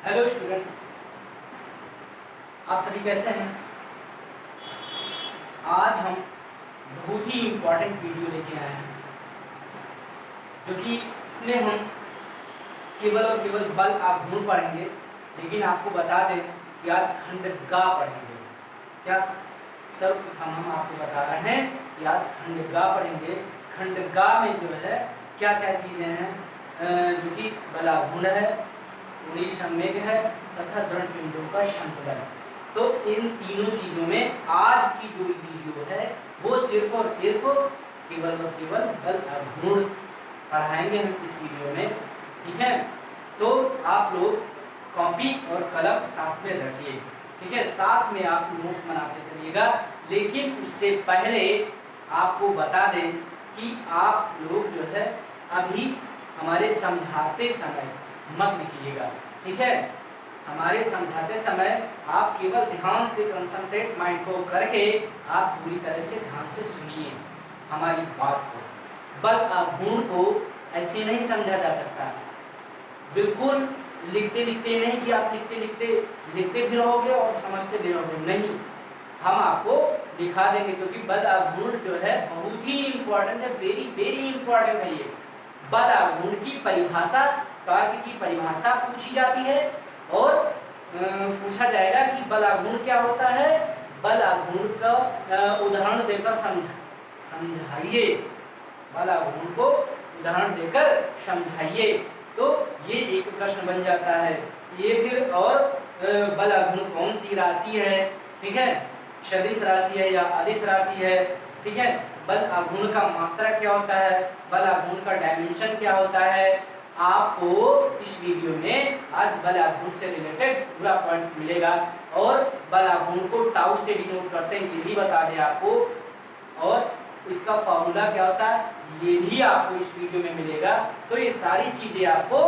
Hello student, आप सभी कैसे हैं। आज हम बहुत ही इम्पोर्टेंट वीडियो लेके आए हैं, जो कि इसमें हम केवल और केवल बल आघूर्ण पढ़ेंगे। लेकिन आपको बता दें कि आज खंड गा पढ़ेंगे। क्या सर्वप्रथम हम आपको बता रहे हैं कि आज खंड गा पढ़ेंगे। खंड गा में जो है क्या क्या चीज़ें हैं, जो कि बल आघूर्ण है, कोणीय संवेग है तथा दृढ़ पिंडों का संतुलन। तो इन तीनों चीज़ों में आज की जो वीडियो है वो सिर्फ और सिर्फ केवल और केवल बल आघूर्ण पढ़ाएंगे हम इस वीडियो में। ठीक है, तो आप लोग कॉपी और कलम साथ में रखिए। ठीक है, साथ में आप नोट्स बनाते चलिएगा। लेकिन उससे पहले आपको बता दें कि आप लोग जो है अभी हमारे समझाते समय मत लिखिएगा। ठीक है, हमारे समझाते समय आप केवल ध्यान से कंसंट्रेट माइंड को करके आप पूरी तरह से ध्यान से सुनिए हमारी बात को। बल आघूर्ण को ऐसे नहीं समझा जा सकता, बिल्कुल लिखते लिखते नहीं कि आप लिखते भी रहोगे और समझते भी रहोगे, नहीं। हम आपको दिखा देंगे, क्योंकि बल आघूर्ण जो है बहुत ही इम्पोर्टेंट है, वेरी वेरी इम्पोर्टेंट है। ये बल आघूर्ण की परिभाषा, टॉर्क की परिभाषा पूछी जाती है और पूछा जाएगा कि बल आघूर्ण क्या होता है। बल आघूर्ण का उदाहरण देकर समझाइए। बल आघूर्ण को उदाहरण देकर समझाइए, तो ये एक प्रश्न बन जाता है। ये फिर और बल आघूर्ण कौन सी राशि है, ठीक है, सदिश राशि है या अदिश राशि है। ठीक है, बल आघूर्ण का मात्रा क्या होता है, बल आघूर्ण का डायमेंशन क्या होता है, आपको इस वीडियो में आज बल आघूर्ण से रिलेटेड पूरा पॉइंट्स मिलेगा। और बल आघूर्ण को टाउ से डिनोट करते हैं ये भी बता दें आपको, और इसका फॉर्मूला क्या होता है ये भी आपको इस वीडियो में मिलेगा। तो ये सारी चीज़ें आपको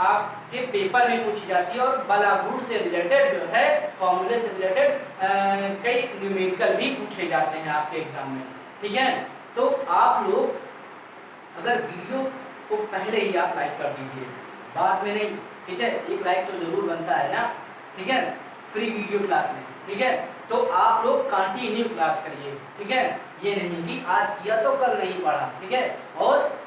आपके पेपर में पूछी जाती है। और बल आघूर्ण से रिलेटेड जो है फॉर्मूले से रिलेटेड कई न्यूमेरिकल भी पूछे जाते हैं आपके एग्जाम में। ठीक है, तो आप लोग अगर वीडियो को पहले ही आप लाइक कर दीजिए, बाद में नहीं। ठीक है, एक लाइक तो जरूर बनता है ना। ठीक है, फ्री वीडियो क्लास में। ठीक है, तो आप लोग कंटिन्यू क्लास करिए। ठीक है, ये नहीं कि आज किया तो कल नहीं पढ़ा। ठीक है, और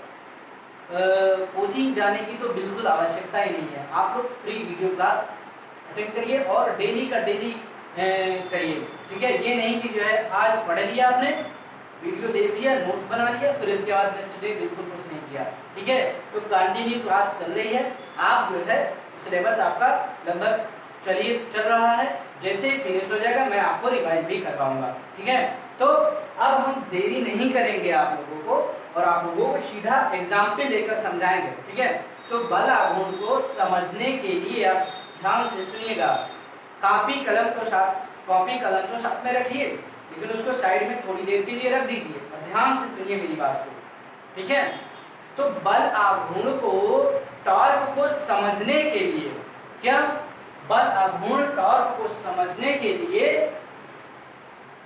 कोचिंग जाने की तो बिल्कुल आवश्यकता ही नहीं है। आप लोग फ्री वीडियो क्लास अटेंड करिए और डेली का डेली करिए। ठीक है, ये नहीं कि जो है आज पढ़ लिया आपने, वीडियो देख लिया, नोट्स बना लिया, फिर इसके बाद नेक्स्ट डे बिल्कुल कुछ नहीं किया। ठीक है, तो कंटिन्यू क्लास चल रही है। आप जो है सिलेबस आपका लगभग चल रहा है। जैसे ही फिनिश हो जाएगा मैं आपको रिवाइज भी करवाऊंगा। ठीक है, तो अब हम देरी नहीं करेंगे आप लोगों को और आप लोगों को सीधा एग्जाम पे लेकर समझाएंगे। ठीक है, तो बल आघूर्ण को समझने के लिए आप ध्यान से सुनिएगा। कॉपी कलम तो साथ में रखिए, लेकिन उसको साइड में थोड़ी देर के लिए रख दीजिए और ध्यान से सुनिए मेरी बात को। ठीक है, तो बल आघूर्ण को टॉर्क को समझने के लिए, क्या बल आघूर्ण टॉर्क को समझने के लिए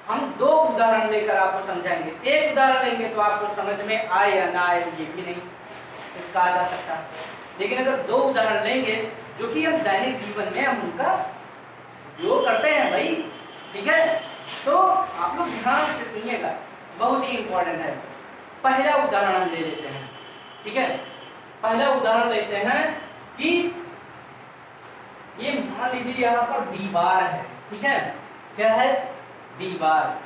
हम दो उदाहरण लेकर आपको समझाएंगे। एक उदाहरण लेंगे तो आपको समझ में आए या ना आए ये भी नहीं कुछ कहा जा सकता, लेकिन अगर दो उदाहरण लेंगे जो कि हम दैनिक जीवन में हम उनका उपयोग करते हैं भाई। ठीक है, तो आप लोग ध्यान से सुनिएगा, बहुत ही इंपॉर्टेंट है। पहला उदाहरण हम ले लेते हैं। ठीक है, पहला उदाहरण लेते हैं कि ये मान लीजिए यहाँ पर दीवार है। ठीक है, क्या है, दीवार।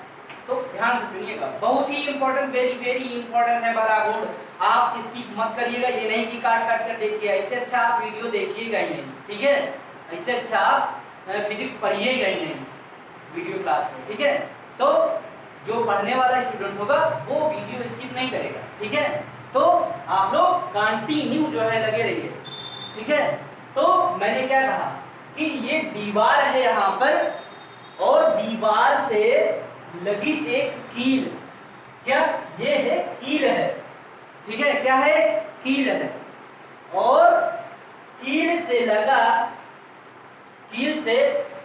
तो ध्यान से सुनिएगा, बहुत ही इंपॉर्टेंट, वेरी वेरी इंपॉर्टेंट है बल आघूर्ण। आप इसकी मत करिएगा, ये नहीं कि काट काट कर देखिए, ऐसे अच्छा आप वीडियो देखिएगा ही नहीं। ठीक है, ऐसे अच्छा आप फिजिक्स पढ़िएगा ही नहीं वीडियो क्लास में। ठीक है, तो जो पढ़ने वाला स्टूडेंट होगा वो वीडियो स्किप नहीं करेगा। ठीक है, तो आप लोग कंटिन्यू जो है लगे रहिए। ठीक है, तो मैंने क्या कहा कि ये दीवार है यहाँ पर और दीवार से लगी एक कील, क्या ये है कील है। ठीक है, क्या है, कील है, और कील से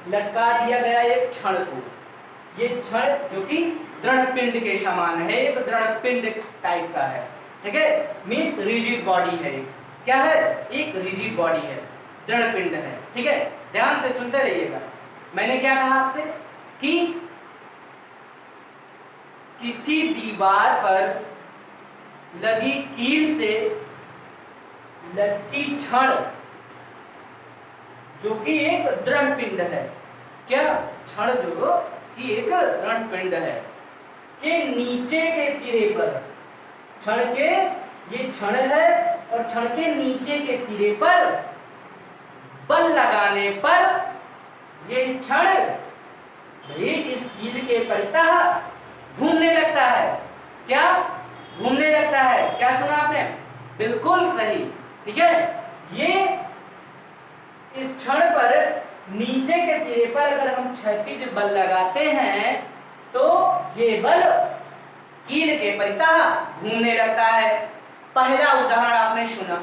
लटका दिया गया एक छड़ को। ये छड़ जो कि दृढ़ पिंड के समान है, एक दृढ़ पिंड टाइप का है। ठीक है, मीन्स रिजिड बॉडी है। क्या है, एक रिजिड बॉडी है। दृढ़ पिंड है। ठीक है, ध्यान से सुनते रहिएगा। मैंने क्या कहा आपसे कि किसी दीवार पर लगी कील से लटकी छड़ जो कि एक दृढ़ पिंड है, क्या छड़ जो कि एक दृढ़ पिंड है, के नीचे के सिरे पर, छड़ के, ये छड़ है और छड़ के नीचे के सिरे पर बल लगाने पर ये छड़ भाई इस कील के परितः घूमने लगता है। क्या घूमने लगता है? क्या सुना आपने? बिल्कुल सही। ठीक है, ये इस छड़ पर नीचे के सिरे पर अगर हम क्षैतिज बल लगाते हैं तो ये बल कील के परितः घूमने लगता है। पहला उदाहरण आपने सुना।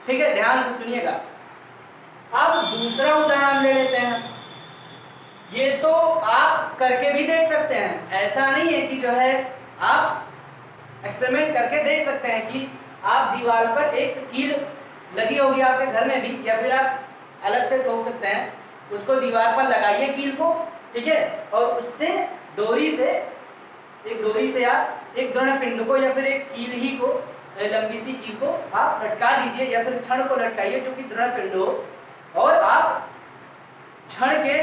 ठीक है, ध्यान से सुनिएगा। अब दूसरा उदाहरण ले लेते हैं। ये तो आप करके भी देख सकते हैं, ऐसा नहीं है कि जो है आप एक्सपेरिमेंट करके देख सकते हैं कि आप दीवार पर एक कील लगी होगी आपके घर में भी, या फिर आप अलग से ठोक सकते हैं, उसको दीवार पर लगाइए कील को। ठीक है, और उससे डोरी से आप एक दृढ़ पिंड को या फिर एक कील ही को, लंबी सी कील को आप लटका दीजिए या फिर छड़ को लटकाइए जो कि दृढ़ पिंड हो, और आप छड़ के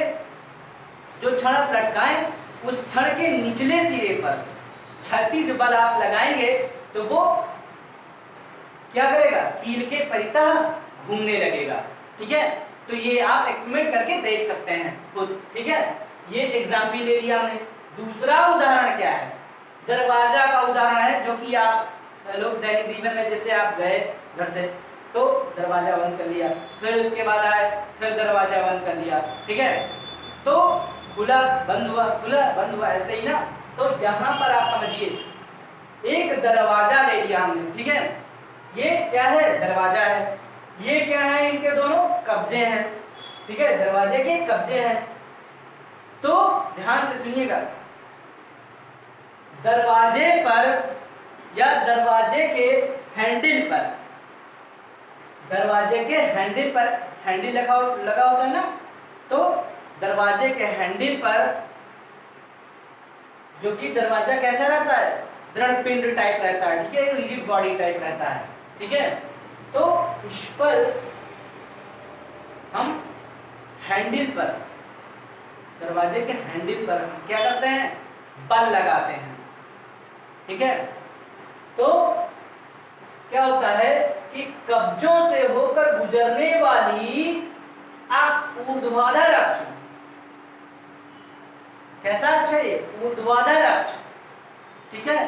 जो छड़ आप लटकाएं उस छड़ के निचले सिरे पर क्षैतिज बल आप लगाएंगे तो वो क्या करेगा? कील के परितः घूमने लगेगा। ठीक है, तो ये आप एक्सपेरिमेंट करके देख सकते हैं खुद। ठीक है, ये एग्जाम्पल ले लिया हमने। दूसरा उदाहरण क्या है? दरवाजा का उदाहरण है, जो कि आप लोग दैनिक जीवन में जैसे आप गए घर से तो दरवाजा बंद कर लिया, फिर उसके बाद आए फिर दरवाजा बंद कर लिया। ठीक है, तो खुला बंद हुआ, खुला बंद हुआ, ऐसे ही ना। तो यहाँ पर आप समझिए एक दरवाजा ले लिया हमने। ठीक है, ये क्या है? दरवाजा है। ये क्या है? इनके दोनों कब्जे हैं। ठीक है, दरवाजे के कब्जे हैं। तो ध्यान से सुनिएगा, दरवाजे पर या दरवाजे के हैंडल पर, दरवाजे के हैंडल पर हैंडल लगा होता है ना, तो दरवाजे के हैंडल पर जो कि दरवाजा कैसा रहता है? दृढ़ पिंड टाइप रहता है। ठीक है, रिजिड बॉडी टाइप रहता है। ठीक है, तो इस पर हम हैंडल पर, दरवाजे के हैंडल पर हम क्या करते हैं? बल लगाते हैं। ठीक है, तो क्या होता है कि कब्जों से होकर गुजरने वाली ऊर्ध्वाधर अक्ष, कैसा अक्ष है ये? ऊर्ध्वाधर अक्ष। ठीक है,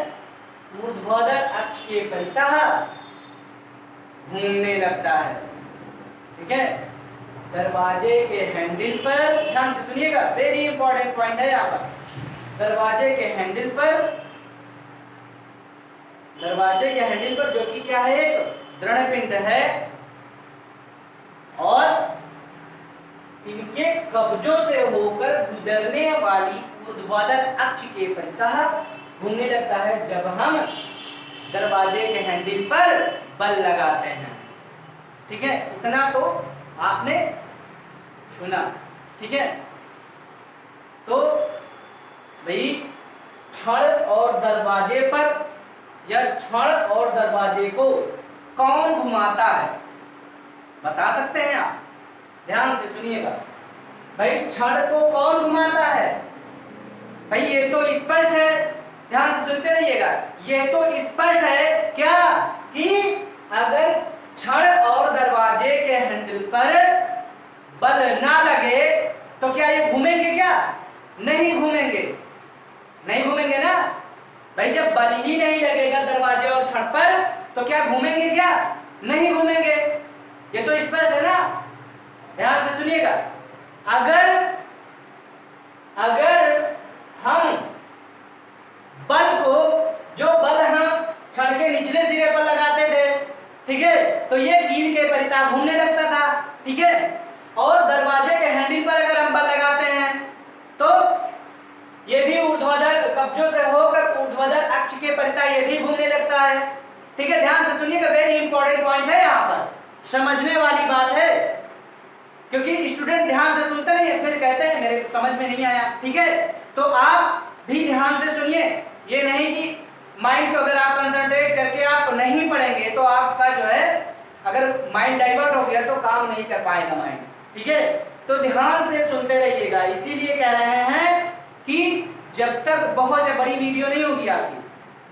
ऊर्ध्वाधर अक्ष के परितः घूमने लगता है। ठीक है, दरवाजे के हैंडल पर, ध्यान से सुनिएगा, वेरी इंपॉर्टेंट पॉइंट है यहाँ पर। दरवाजे के हैंडल पर, दरवाजे के हैंडल पर जो कि क्या है? एक दृढ़ पिंड है, और इनके कब्जों से होकर गुजरने वाली ऊर्ध्वाधर अक्ष के परितः घूमने लगता है जब हम दरवाजे के हैंडल पर बल लगाते हैं। ठीक है, इतना तो आपने सुना। ठीक है, तो भाई छड़ और दरवाजे पर या छड़ और दरवाजे को कौन घुमाता है? बता सकते हैं आप? ध्यान से सुनिएगा भाई, छड़ को कौन घुमाता है? भाई ये तो स्पष्ट है, ध्यान से सुनते रहिएगा। ये तो स्पष्ट है क्या कि अगर छड़ और दरवाजे के हैंडल पर बल ना लगे तो क्या ये घूमेंगे? क्या नहीं घूमेंगे? नहीं घूमेंगे ना भाई। जब बल ही नहीं लगेगा दरवाजे और छड़ पर तो क्या घूमेंगे? क्या नहीं घूमेंगे? ये तो स्पष्ट है ना। ध्यान से सुनिएगा, अगर हम बल को, जो बल हम छड़ के निचले सिरे पर लगाते थे, ठीक है, तो ये कील के परितः घूमने लगता था। ठीक है, और दरवाजे के हैंडल पर अगर हम बल लगाते हैं तो ये भी ऊर्ध्वाधर कब्जों से होकर ऊर्ध्वाधर अक्ष के परितः ये भी घूमने लगता है। ठीक है, ध्यान से सुनिएगा, वेरी इंपॉर्टेंट पॉइंट है यहाँ पर, समझने वाली बात है। क्योंकि स्टूडेंट ध्यान से सुनते नहीं फिर कहते हैं मेरे समझ में नहीं आया। ठीक है, तो आप भी ध्यान से सुनिए, ये नहीं कि माइंड को अगर आप कंसंट्रेट करके आप नहीं पढ़ेंगे तो आपका जो है अगर माइंड डाइवर्ट हो गया तो काम नहीं कर पाएगा माइंड। ठीक है, तो ध्यान से सुनते रहिएगा। इसीलिए कह रहे हैं कि जब तक बहुत बड़ी वीडियो नहीं होगी आपकी,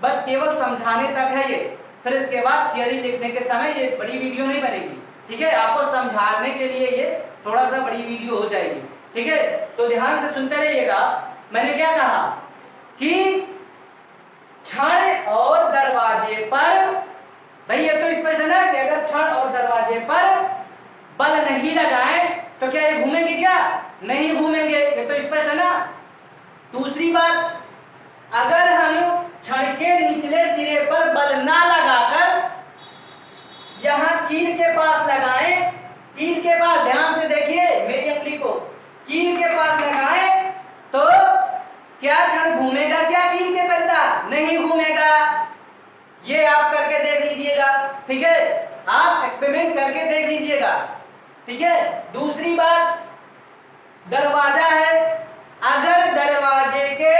बस केवल समझाने तक है ये, फिर इसके बाद थियरी लिखने के समय ये बड़ी वीडियो नहीं बनेगी। ठीक है, आपको समझाने के लिए ये थोड़ा सा बड़ी वीडियो हो जाएगी। ठीक है, तो ध्यान से सुनते रहिएगा। मैंने क्या कहा कि छड़ और दरवाजे पर, भाई ये तो स्पष्ट है ना कि अगर छड़ और दरवाजे पर बल नहीं लगाए तो क्या ये घूमेंगे? क्या नहीं घूमेंगे, ये तो स्पष्ट है ना। दूसरी बात, अगर हम छड़ के निचले सिरे पर बल ना लगाकर यहां कील के पास लगाएं, कील के पास ध्यान से देखिए मेरी उंगली को, कील के पास लगाएं तो क्या छड़ घूमेगा? क्या कील के पलटा? नहीं घूमेगा। ये आप करके देख लीजिएगा। ठीक है, आप एक्सपेरिमेंट करके देख लीजिएगा। ठीक है, दूसरी बात, दरवाजा है, अगर दरवाजे के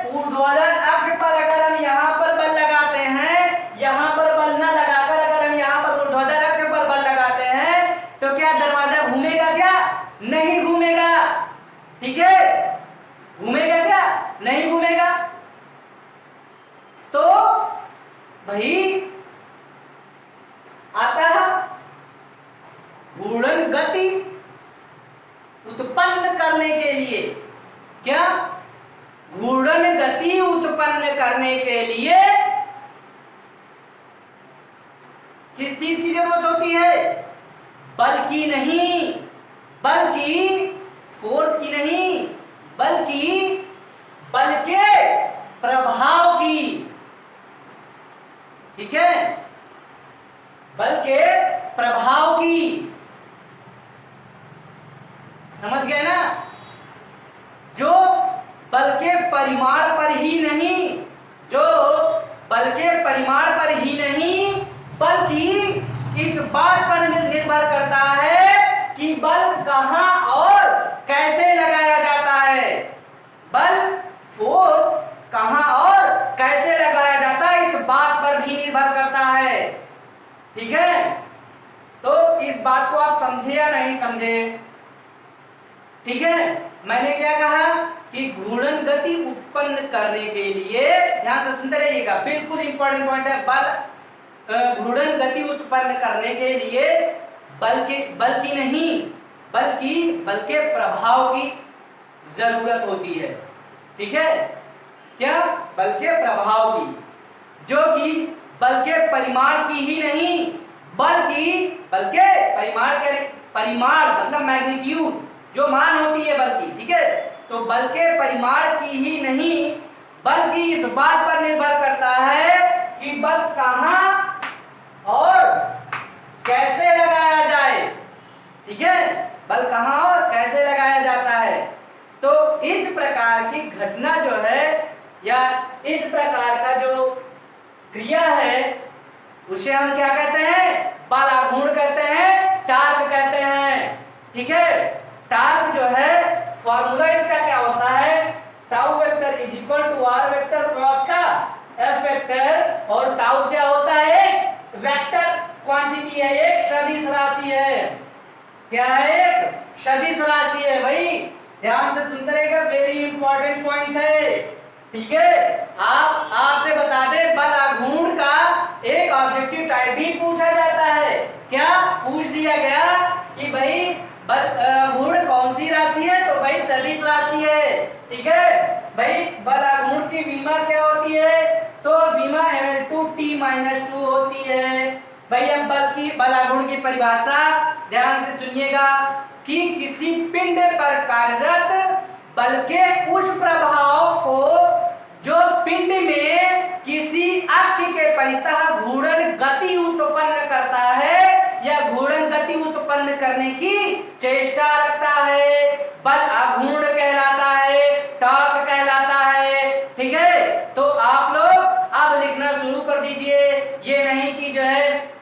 ऊर्ध्वाधर अक्ष पर अगर हम यहाँ पर बल लगाते हैं, यहाँ पर बल ना लगाकर अगर हम यहाँ पर ऊर्ध्वाधर अक्ष पर बल लगाते हैं तो क्या दरवाजा घूमेगा? क्या नहीं घूमेगा। ठीक है, घूमेगा? क्या नहीं घूमेगा। तो भाई अतः घूर्णन गति उत्पन्न करने के लिए, क्या घूर्णन गति उत्पन्न करने के लिए किस चीज की जरूरत होती है? बल की नहीं, बल्कि फोर्स की नहीं, बल्कि बल के प्रभाव की। ठीक है, बल के प्रभाव की, समझ गए ना। जो बल के परिमाण पर ही नहीं, जो बल के परिमाण पर ही नहीं बल्कि इस बात पर निर्भर करता है कि बल कहां और कैसे लगाया जाता है। बल फोर्स कहां और कैसे लगाया जाता है इस बात पर भी निर्भर करता है। ठीक है, तो इस बात को आप समझे या नहीं समझे? ठीक है, मैंने क्या कहा कि घूर्णन गति उत्पन्न करने के लिए, ध्यान से सुनते रहिएगा, बिल्कुल इंपॉर्टेंट पॉइंट है। बल घूर्णन गति उत्पन्न करने के लिए बल की नहीं बल्कि बल के प्रभाव की जरूरत होती है। ठीक है, क्या? बल के प्रभाव की, जो कि बल के परिमाण की ही नहीं बल्कि बल के परिमाण मतलब मैग्नीट्यूड, जो मान होती है बल की। ठीक है, तो बल के परिमाण की ही नहीं बल्कि इस बात पर निर्भर करता है कि बल कहां और कैसे लगाया जाए। ठीक है, बल कहां और कैसे लगाया जाता है। तो इस प्रकार की घटना जो है या इस प्रकार का जो क्रिया है उसे हम क्या कहते हैं? बल आघूर्ण कहते हैं, टार्क कहते हैं। ठीक है, टार्क जो है फॉर्मूला इसका क्या होता है? Tau vector is equal to R vector cross का एफ वेक्टर, और टाउ क्या होता है? वेक्टर क्वांटिटी है, एक सदिश राशि है। क्या है? एक सदिश राशि है। भाई ध्यान से सुनते रहिएगा, वेरी इंपॉर्टेंट पॉइंट है। ठीक है, आपसे बता दें, बल आघूर्ण का एक ऑब्जेक्टिव टाइप भी पूछा जाता है। क्या पूछ दिया गया कि भाई बल आघूर्ण कौन सी राशि है? तो भाई सदिश राशि है। ठीक है, भाई बल आघूर्ण की विमा क्या होती है? तो विमा ml2t-2 होती है। भाई अब बल आघूर्ण की परिभाषा ध्यान से सुनिएगा कि किसी पिंड पर कार्यरत बल के उस प्रभाव को जो पिंड में किसी अक्ष के परितः घूर्णन गति उत्पन्न करता है या घूर्णन गति उत्पन्न करने की चेष्टा रखता है, बल आघूर्ण कहलाता है, टॉर्क कहलाता है। ठीक है, तो आप लोग अब लिखना शुरू कर दीजिए। ये नहीं कि जो है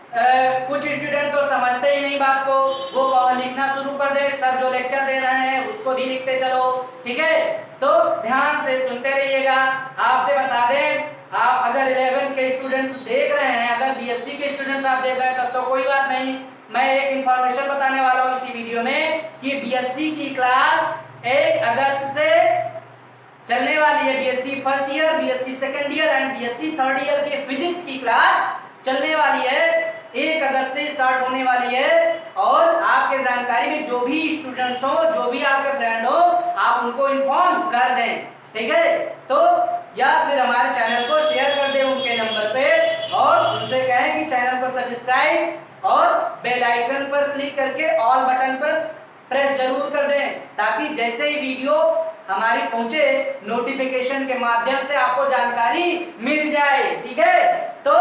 कुछ स्टूडेंट तो समझते ही नहीं बात को, वो लिखना शुरू कर दे, सर जो लेक्चर दे रहे हैं उसको भी लिखते चलो, ठीक है। तो ध्यान से सुनते रहिएगा। आपसे बता दें, आप अगर 11th के स्टूडेंट्स देख रहे हैं, अगर बीएससी के स्टूडेंट्स आप देख रहे हैं तब तो कोई बात नहीं, मैं एक इंफॉर्मेशन बताने वाला हूँ इसी वीडियो में कि बीएससी की क्लास 1 अगस्त से चलने वाली है। BSc first year, BSc second year and BSc third year की फिजिक्स की क्लास चलने वाली है, 1 अगस्त से स्टार्ट होने वाली है। और आपके जानकारी में जो भी स्टूडेंट्स हो, जो भी आपके फ्रेंड हो, आप उनको इन्फॉर्म कर दें, ठीक है। तो या फिर हमारे चैनल को शेयर कर दें उनके नंबर पे और उनसे कहें कि चैनल को सब्सक्राइब और बेल आइकन पर क्लिक करके ऑल बटन पर प्रेस जरूर कर दें, ताकि जैसे ही वीडियो हमारी पहुंचे नोटिफिकेशन के माध्यम से आपको जानकारी मिल जाए, ठीक है। तो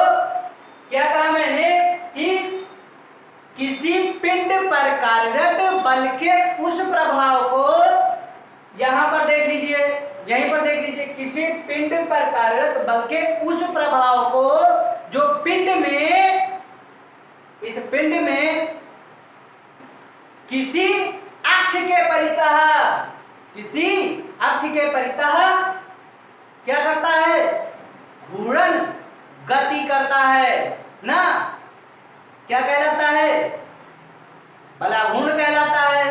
क्या कहा मैंने कि किसी पिंड पर कार्यरत बल के उस प्रभाव को, यहां पर देख लीजिए, यहीं पर देख लीजिए, किसी पिंड पर कार्यरत बल के उस प्रभाव को जो पिंड में, इस पिंड में किसी अक्ष के परितः, किसी अक्ष के परितः क्या करता है, घूर्णन गति करता है ना, क्या कहलाता है, बलाघूर्ण कहलाता है।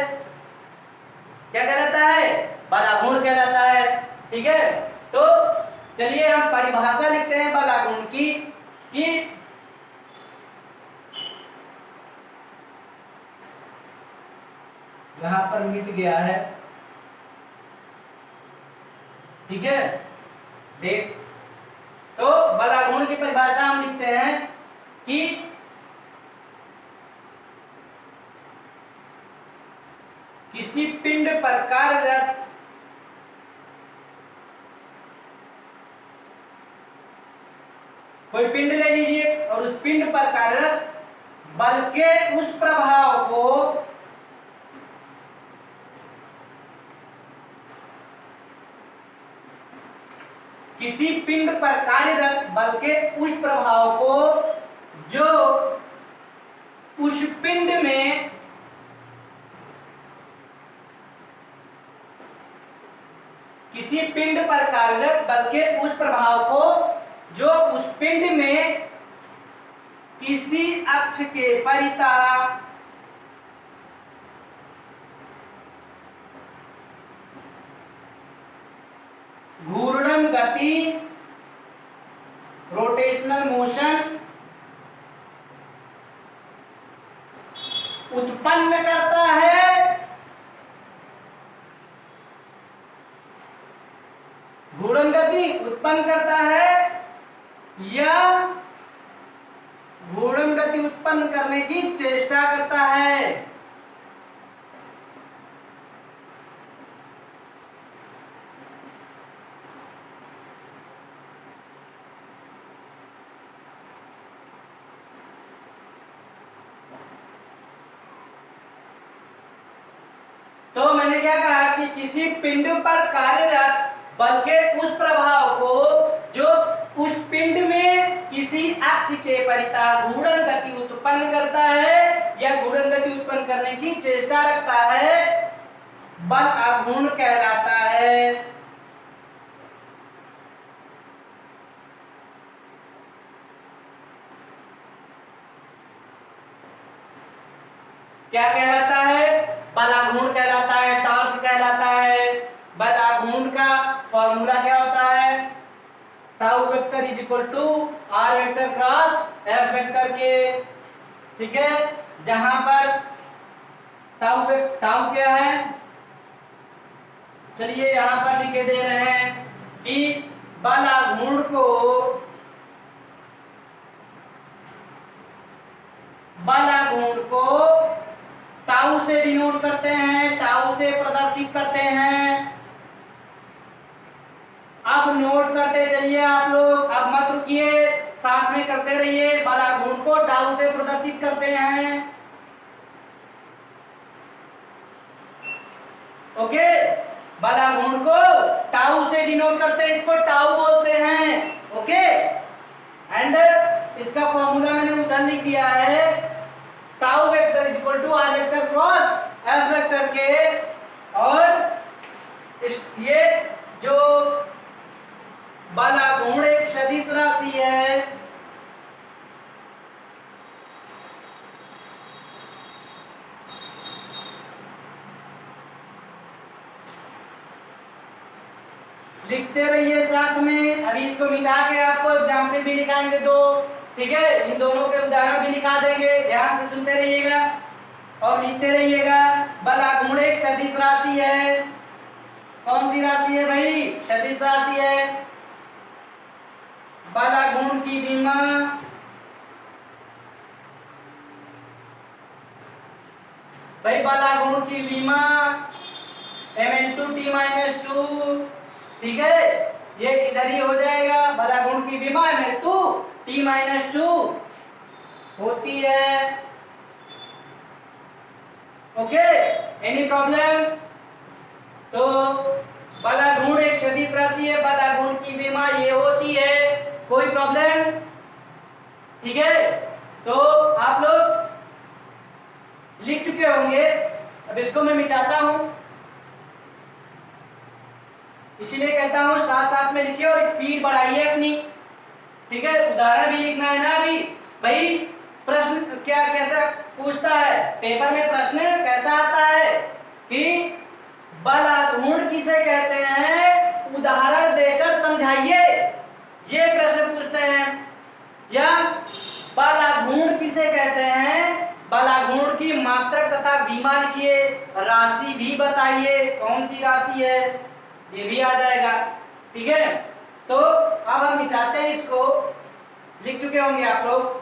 क्या कहलाता है, बलाघूर्ण कहलाता है, ठीक है। तो चलिए हम परिभाषा लिखते हैं बलाघूर्ण की, कि यहां पर मिट गया है, ठीक है। देख, तो बलाघूर्ण की परिभाषा हम लिखते हैं कि किसी पिंड पर कार्यरत कोई पिंड ले लीजिए और उस पिंड पर कार्यरत बल के उस प्रभाव को किसी पिंड पर कार्यरत बल के उस प्रभाव को जो उस पिंड में किसी पिंड पर कार्यरत बल के उस प्रभाव को जो उस पिंड में किसी अक्ष के परितः घूर्णन गति, रोटेशनल मोशन उत्पन्न करता है, घूर्णन गति उत्पन्न करता है या घूर्णन गति उत्पन्न करने की चेष्टा करता है। तो मैंने क्या कहा कि किसी पिंड पर कार्यरत बल के उस प्रभाव को जो उस पिंड में किसी अक्ष के परितः घूर्णन गति उत्पन्न करता है या घूर्णन गति उत्पन्न करने की चेष्टा रखता है, बल आघूर्ण कहलाता है। क्या कहलाता है, बल आघूर्ण कहलाता है, टॉर्क कहलाता है। बल आघूर्ण का फॉर्मूला क्या होता है, tau vector is equal to R vector cross F vector के, ठीक है। जहां पर टाउ क्या है, चलिए यहां पर लिखे दे रहे हैं कि बल आघूर्ण को टाउ से डिनोट करते हैं, टाउ से प्रदर्शित करते हैं। अब नोट करते चलिए आप लोग, अब मत रुकिए, साथ में करते रहिए। बल आघूर्ण को टाउ से प्रदर्शित करते हैं, ओके। बल आघूर्ण को टाउ से डिनोट करते हैं, इसको टाउ बोलते हैं, ओके। एंड इसका फॉर्मूला मैंने उधर लिख दिया है, tau vector is equal to R vector cross F vector के, और ये जो बल आघूर्ण एक सदिश राशि है, लिखते रहिए साथ में। अभी इसको मिटा के आपको एग्जाम्पल भी लिखाएंगे दो, ठीक है, इन दोनों के उदाहरण भी लिखा देंगे, ध्यान से सुनते रहिएगा और लिखते रहिएगा। बल आघूर्ण एक सदिश राशि है। कौन सी राशि है भाई? सदिश राशि है। बल आघूर्ण की विमा भाई, बल आघूर्ण की विमा ml2t-2, ठीक है, ये इधर ही हो जाएगा। बल आघूर्ण की विमा ml2t-2 होती है। Okay, any problem? तो बल आघूर्ण एक सदिश राशि है, बल आघूर्ण की विमा ये होती है, कोई प्रॉब्लम? ठीक है, तो आप लोग लिख चुके होंगे। अब इसको मैं मिटाता हूं, इसीलिए कहता हूं साथ साथ में लिखिए और स्पीड बढ़ाइए अपनी, ठीक है। उदाहरण भी लिखना है ना अभी भाई। प्रश्न क्या कैसा पूछता है पेपर में? प्रश्न कैसा आता है कि बल आघूर्ण किसे कहते हैं, उदाहरण देकर समझाइए, ये प्रश्न पूछते हैं। या बल आघूर्ण किसे कहते हैं, बल आघूर्ण की मात्रक तथा विमा लिखिए, राशि भी बताइए कौन सी राशि है, ये भी आ जाएगा, ठीक है। तो अब हम मिटाते हैं इसको, लिख चुके होंगे आप लोग।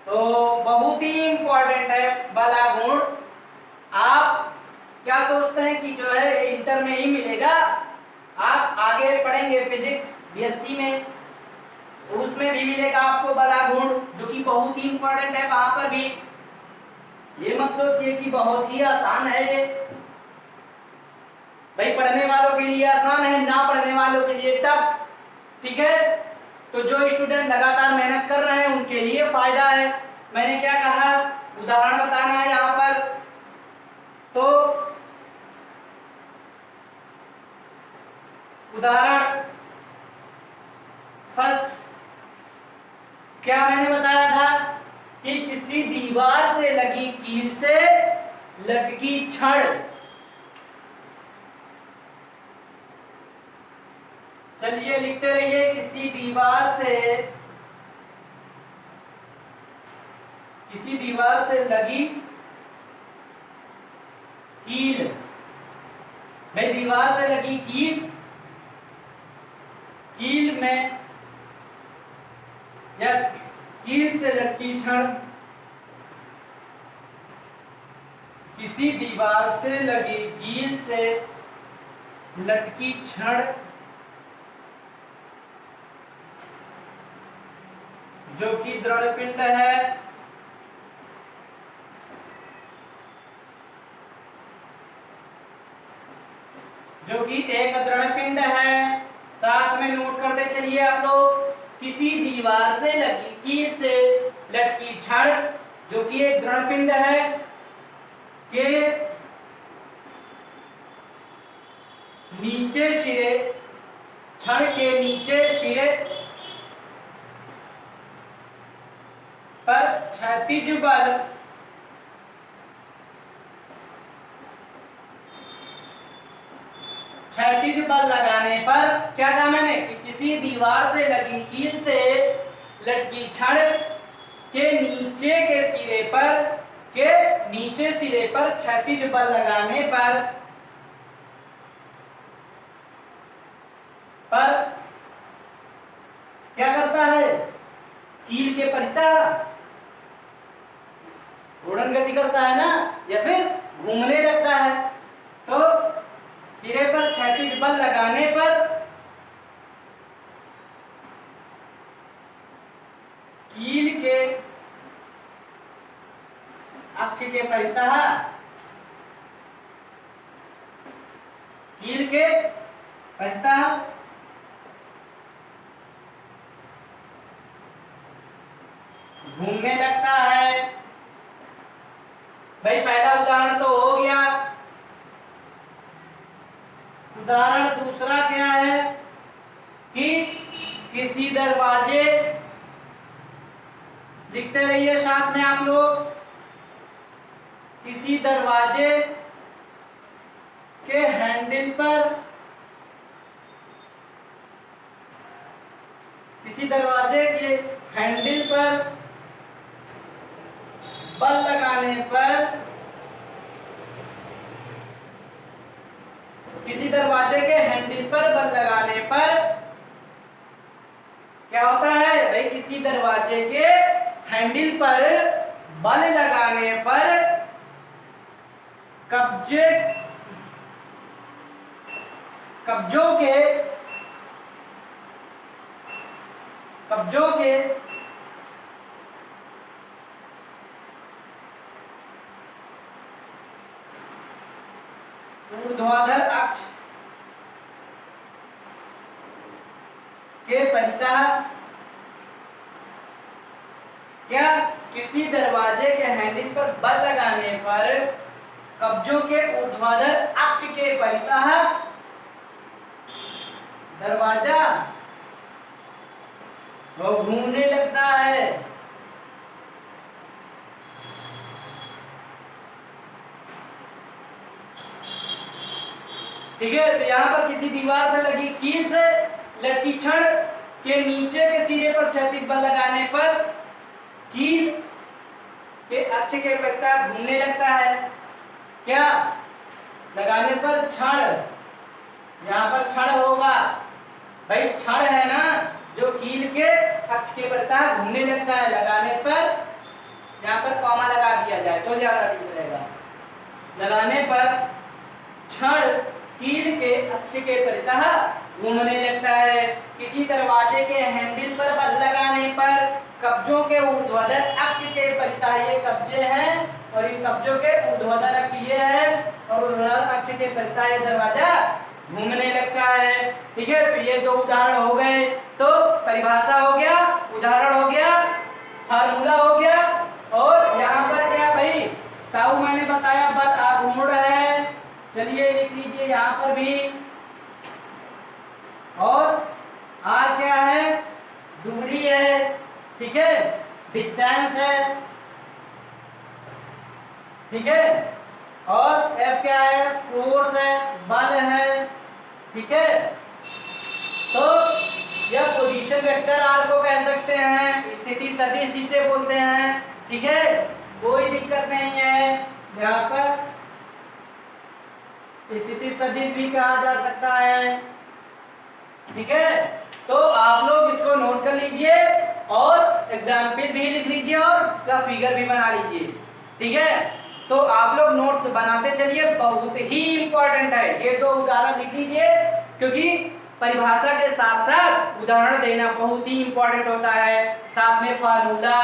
तो बहुत ही इंपॉर्टेंट है बल आघूर्ण। आप क्या सोचते हैं कि जो है इंटर में ही मिलेगा? आप आगे पढ़ेंगे फिजिक्स बीएससी में, उसमें भी मिलेगा आपको बल आघूर्ण, जो कि बहुत ही इंपॉर्टेंट है। वहां पर भी ये मत सोचिए कि बहुत ही आसान है ये, भाई पढ़ने वालों के लिए आसान है, ना पढ़ने वालों के लिए टफ, ठीक है। तो जो स्टूडेंट लगातार मेहनत कर रहे हैं उनके लिए फायदा है। मैंने क्या कहा, उदाहरण बताना है यहाँ पर। तो उदाहरण फर्स्ट क्या मैंने बताया था कि किसी दीवार से लगी कील से लटकी छड़, चलिए लिखते रहिए, किसी दीवार से लगी कील, भाई दीवार से लगी कील में या कील से लटकी छड़, किसी दीवार से लगी कील से लटकी छड़ जो कि दृढ़ पिंड है, जो कि एक दृढ़ पिंड है। साथ में नोट करते चलिए आप लोग, किसी दीवार से लगी कील से लटकी छड़ जो कि एक दृढ़ पिंड है के नीचे सिरे, छड़ के नीचे सिरे पर क्षैतिज बल लगाने पर, क्या कहा मैंने कि किसी दीवार से लगी कील से लटकी छड़ के नीचे सिरे पर क्षैतिज बल लगाने पर क्या करता है, कील के परितः घूर्णन गति करता है ना, या फिर घूमने लगता है। तो सिरे पर क्षैतिज बल लगाने पर कील के अक्ष के परितः, कील के परितः घूमने लगता है, भाई पहला उदाहरण तो हो गया। उदाहरण दूसरा क्या है कि किसी दरवाजे, लिखते रहिए साथ में आप लोग, किसी दरवाजे के हैंडल पर, किसी दरवाजे के हैंडल पर बल लगाने पर, किसी दरवाजे के हैंडल पर बल लगाने पर क्या होता है भाई, किसी दरवाजे के हैंडल पर बल लगाने पर कब्जों के ऊर्ध्वाधर अक्ष के परितः, क्या किसी दरवाजे के हैंडल पर बल लगाने पर कब्जों के ऊर्ध्वाधर अक्ष के परितः दरवाजा वो घूमने लगता है। ठीक है, तो यहाँ पर किसी दीवार से लगी कील से लटकी छड़ के नीचे के सिरे पर क्षैतिज बल लगाने पर कील के अक्ष के परितः घूमने लगता है। क्या लगाने पर छड़, यहाँ पर छड़ होगा भाई, छड़ है ना जो कील के अक्ष के परितः घूमने लगता है, लगाने पर यहाँ पर कॉमा लगा दिया जाए तो ज्यादा ठीक रहेगा। लगाने पर छड़ कील के अक्ष के परितः घूमने लगता है। किसी दरवाजे के हैंडल पर बल लगाने पर कब्जों के ऊर्ध्वाधर अक्ष के परितः, ये कब्जे हैं और इन कब्जों के ऊर्ध्वाधर अक्ष ये है और ऊर्ध्वाधर अक्ष के परितः ये दरवाजा घूमने लगता है। ठीक है, तो ये दो उदाहरण हो गए। तो परिभाषा हो गया, उदाहरण हो गया, फार्मूला हो गया, और यहाँ पर क्या भाई, ताऊ मैंने बताया बल आघूर्ण है, चलिए लिख लीजिए यहाँ पर भी, और आर क्या है, दूरी है, ठीक है, डिस्टेंस है, ठीक है, और एफ क्या है, फोर्स है, बल है, ठीक है। तो यह पोजीशन वेक्टर आर को कह सकते हैं, स्थिति सदिश जिसे बोलते हैं, ठीक है, कोई दिक्कत नहीं है। यहाँ पर स्थिति सदिश भी कहा जा सकता है, ठीक है। तो आप लोग इसको नोट कर लीजिए और एग्जाम्पल भी लिख लीजिए और इसका फिगर भी बना लीजिए, ठीक है। तो आप लोग नोट्स बनाते चलिए, बहुत ही इंपॉर्टेंट है। ये दो उदाहरण लिख लीजिए क्योंकि परिभाषा के साथ साथ उदाहरण देना बहुत ही इंपॉर्टेंट होता है। साथ में फार्मूला,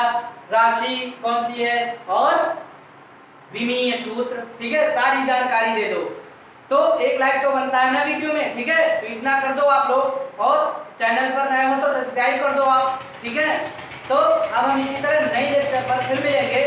राशि कौन सी है और विमीय सूत्र, ठीक है, सारी जानकारी दे दो। तो एक लाइक तो बनता है ना वीडियो में, ठीक है, तो इतना कर दो आप लोग, और चैनल पर नए हो तो सब्सक्राइब कर दो आप, ठीक है। तो अब हम इसी तरह नई लेक्चर पर फिर मिलेंगे।